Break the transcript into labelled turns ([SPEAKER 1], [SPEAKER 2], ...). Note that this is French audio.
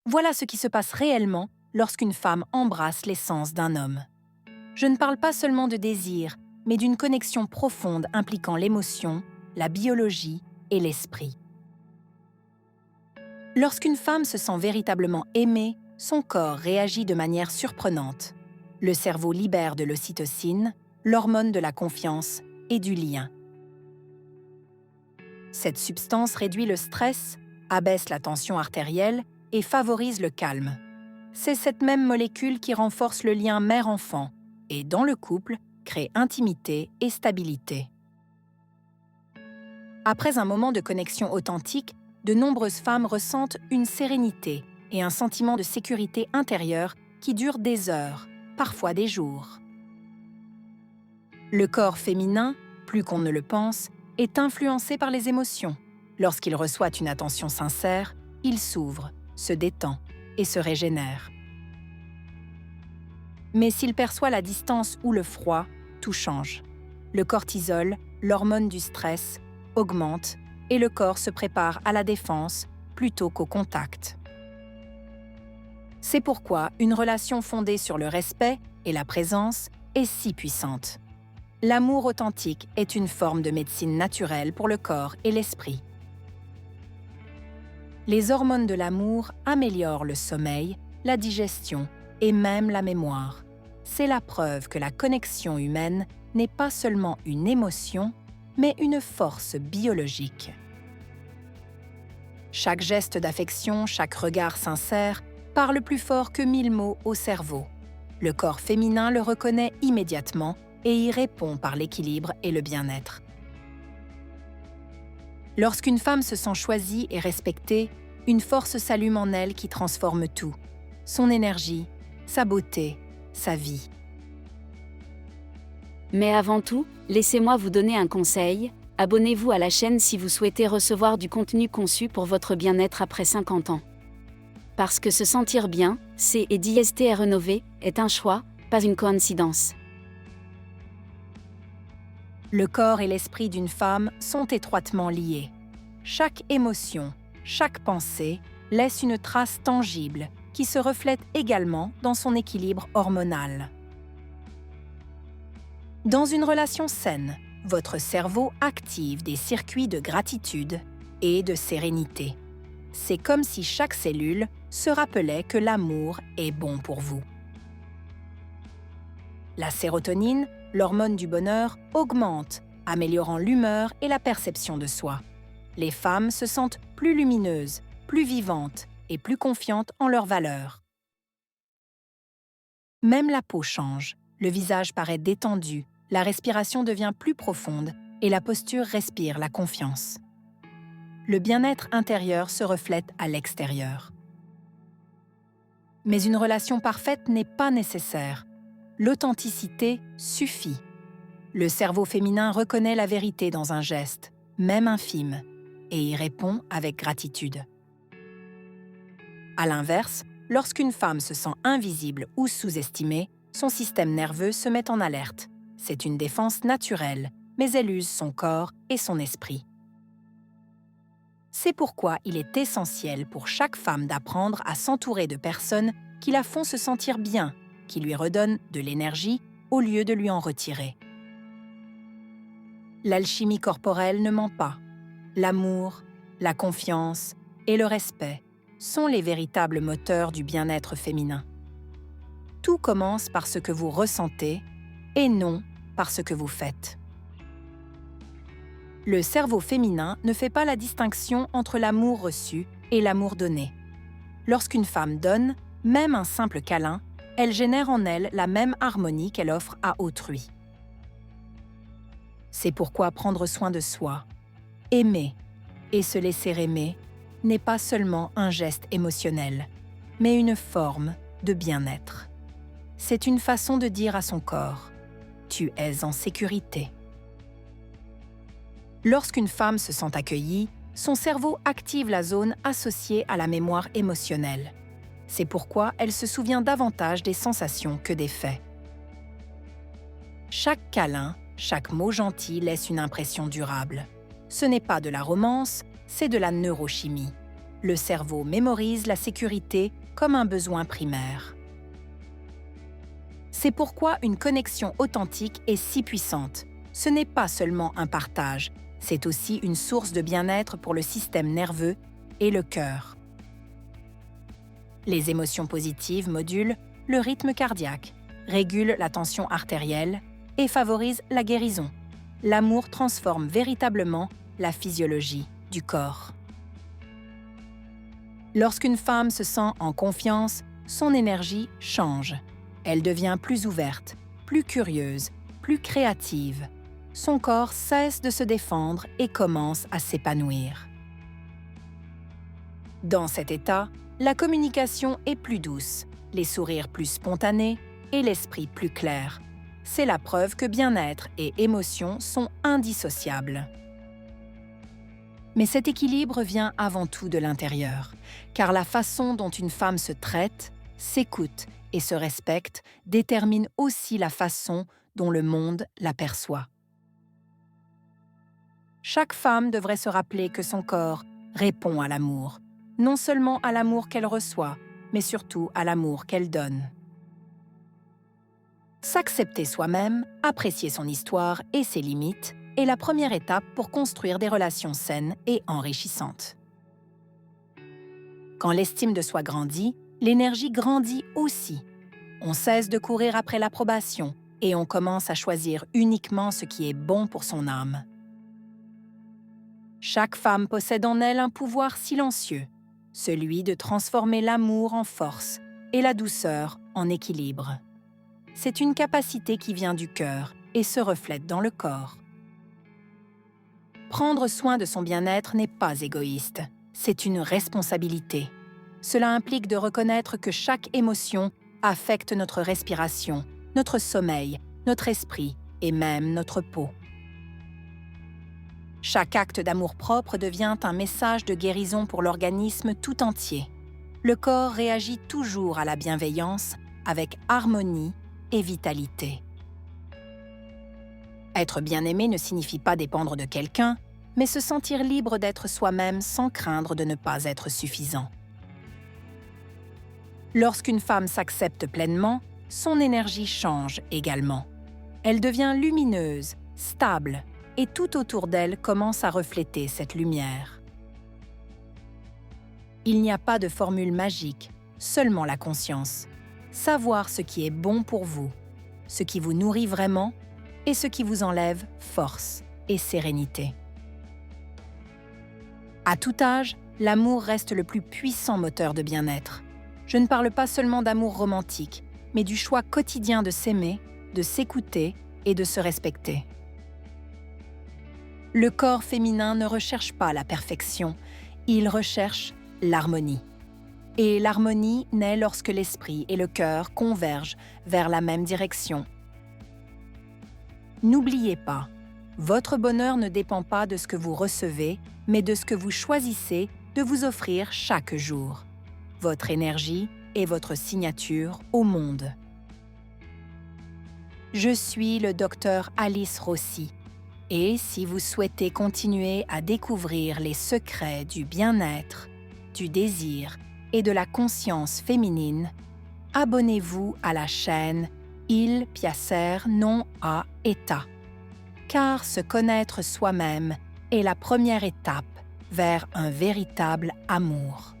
[SPEAKER 1] Voilà ce qui se passe réellement lorsqu'une femme embrasse l'essence d'un homme. Je ne parle pas seulement de désir, mais d'une connexion profonde impliquant l'émotion, la biologie et l'esprit. Lorsqu'une femme se sent véritablement aimée, son corps réagit de manière surprenante. Le cerveau libère de l'ocytocine, l'hormone de la confiance et du lien. Cette substance réduit le stress, abaisse la tension artérielle et favorise le calme. C'est cette même molécule qui renforce le lien mère-enfant et, dans le couple, crée intimité et stabilité. Après un moment de connexion authentique, de nombreuses femmes ressentent une sérénité et un sentiment de sécurité intérieure qui dure des heures, parfois des jours. Le corps féminin, plus qu'on ne le pense, est influencé par les émotions. Lorsqu'il reçoit une attention sincère, il s'ouvre, se détend et se régénère. Mais s'il perçoit la distance ou le froid, tout change. Le cortisol, l'hormone du stress, augmente et le corps se prépare à la défense plutôt qu'au contact. C'est pourquoi une relation fondée sur le respect et la présence est si puissante. L'amour authentique est une forme de médecine naturelle pour le corps et l'esprit. Les hormones de l'amour améliorent le sommeil, la digestion et même la mémoire. C'est la preuve que la connexion humaine n'est pas seulement une émotion, mais une force biologique. Chaque geste d'affection, chaque regard sincère parle plus fort que 1000 mots au cerveau. Le corps féminin le reconnaît immédiatement et y répond par l'équilibre et le bien-être. Lorsqu'une femme se sent choisie et respectée, une force s'allume en elle qui transforme tout. Son énergie, sa beauté, sa vie.
[SPEAKER 2] Mais avant tout, laissez-moi vous donner un conseil. Abonnez-vous à la chaîne si vous souhaitez recevoir du contenu conçu pour votre bien-être après 50 ans. Parce que se sentir bien, c'est et d'y rénover, est un choix, pas une coïncidence.
[SPEAKER 1] Le corps et l'esprit d'une femme sont étroitement liés. Chaque émotion, chaque pensée laisse une trace tangible qui se reflète également dans son équilibre hormonal. Dans une relation saine, votre cerveau active des circuits de gratitude et de sérénité. C'est comme si chaque cellule se rappelait que l'amour est bon pour vous. La sérotonine, l'hormone du bonheur, augmente, améliorant l'humeur et la perception de soi. Les femmes se sentent plus lumineuses, plus vivantes et plus confiantes en leurs valeurs. Même la peau change, le visage paraît détendu, la respiration devient plus profonde et la posture respire la confiance. Le bien-être intérieur se reflète à l'extérieur. Mais une relation parfaite n'est pas nécessaire. L'authenticité suffit. Le cerveau féminin reconnaît la vérité dans un geste, même infime, et y répond avec gratitude. À l'inverse, lorsqu'une femme se sent invisible ou sous-estimée, son système nerveux se met en alerte. C'est une défense naturelle, mais elle use son corps et son esprit. C'est pourquoi il est essentiel pour chaque femme d'apprendre à s'entourer de personnes qui la font se sentir bien, qui lui redonnent de l'énergie au lieu de lui en retirer. L'alchimie corporelle ne ment pas. L'amour, la confiance et le respect sont les véritables moteurs du bien-être féminin. Tout commence par ce que vous ressentez et non par ce que vous faites. Le cerveau féminin ne fait pas la distinction entre l'amour reçu et l'amour donné. Lorsqu'une femme donne, même un simple câlin, elle génère en elle la même harmonie qu'elle offre à autrui. C'est pourquoi prendre soin de soi, aimer et se laisser aimer n'est pas seulement un geste émotionnel, mais une forme de bien-être. C'est une façon de dire à son corps « Tu es en sécurité ». Lorsqu'une femme se sent accueillie, son cerveau active la zone associée à la mémoire émotionnelle. C'est pourquoi elle se souvient davantage des sensations que des faits. Chaque câlin, chaque mot gentil laisse une impression durable. Ce n'est pas de la romance, c'est de la neurochimie. Le cerveau mémorise la sécurité comme un besoin primaire. C'est pourquoi une connexion authentique est si puissante. Ce n'est pas seulement un partage, c'est aussi une source de bien-être pour le système nerveux et le cœur. Les émotions positives modulent le rythme cardiaque, régulent la tension artérielle et favorisent la guérison. L'amour transforme véritablement la physiologie du corps. Lorsqu'une femme se sent en confiance, son énergie change. Elle devient plus ouverte, plus curieuse, plus créative. Son corps cesse de se défendre et commence à s'épanouir. Dans cet état, la communication est plus douce, les sourires plus spontanés et l'esprit plus clair. C'est la preuve que bien-être et émotion sont indissociables. Mais cet équilibre vient avant tout de l'intérieur, car la façon dont une femme se traite, s'écoute et se respecte détermine aussi la façon dont le monde l'aperçoit. Chaque femme devrait se rappeler que son corps répond à l'amour, non seulement à l'amour qu'elle reçoit, mais surtout à l'amour qu'elle donne. S'accepter soi-même, apprécier son histoire et ses limites est la première étape pour construire des relations saines et enrichissantes. Quand l'estime de soi grandit, l'énergie grandit aussi. On cesse de courir après l'approbation et on commence à choisir uniquement ce qui est bon pour son âme. Chaque femme possède en elle un pouvoir silencieux, celui de transformer l'amour en force et la douceur en équilibre. C'est une capacité qui vient du cœur et se reflète dans le corps. Prendre soin de son bien-être n'est pas égoïste, c'est une responsabilité. Cela implique de reconnaître que chaque émotion affecte notre respiration, notre sommeil, notre esprit et même notre peau. Chaque acte d'amour-propre devient un message de guérison pour l'organisme tout entier. Le corps réagit toujours à la bienveillance avec harmonie et vitalité. Être bien-aimé ne signifie pas dépendre de quelqu'un, mais se sentir libre d'être soi-même sans craindre de ne pas être suffisant. Lorsqu'une femme s'accepte pleinement, son énergie change également. Elle devient lumineuse, stable, et tout autour d'elle commence à refléter cette lumière. Il n'y a pas de formule magique, seulement la conscience. Savoir ce qui est bon pour vous, ce qui vous nourrit vraiment et ce qui vous enlève force et sérénité. À tout âge, l'amour reste le plus puissant moteur de bien-être. Je ne parle pas seulement d'amour romantique, mais du choix quotidien de s'aimer, de s'écouter et de se respecter. Le corps féminin ne recherche pas la perfection, il recherche l'harmonie. Et l'harmonie naît lorsque l'esprit et le cœur convergent vers la même direction. N'oubliez pas, votre bonheur ne dépend pas de ce que vous recevez, mais de ce que vous choisissez de vous offrir chaque jour. Votre énergie est votre signature au monde. Je suis le docteur Alice Rossi. Et si vous souhaitez continuer à découvrir les secrets du bien-être, du désir et de la conscience féminine, abonnez-vous à la chaîne Il Piacer Non A Eta, car se connaître soi-même est la première étape vers un véritable amour.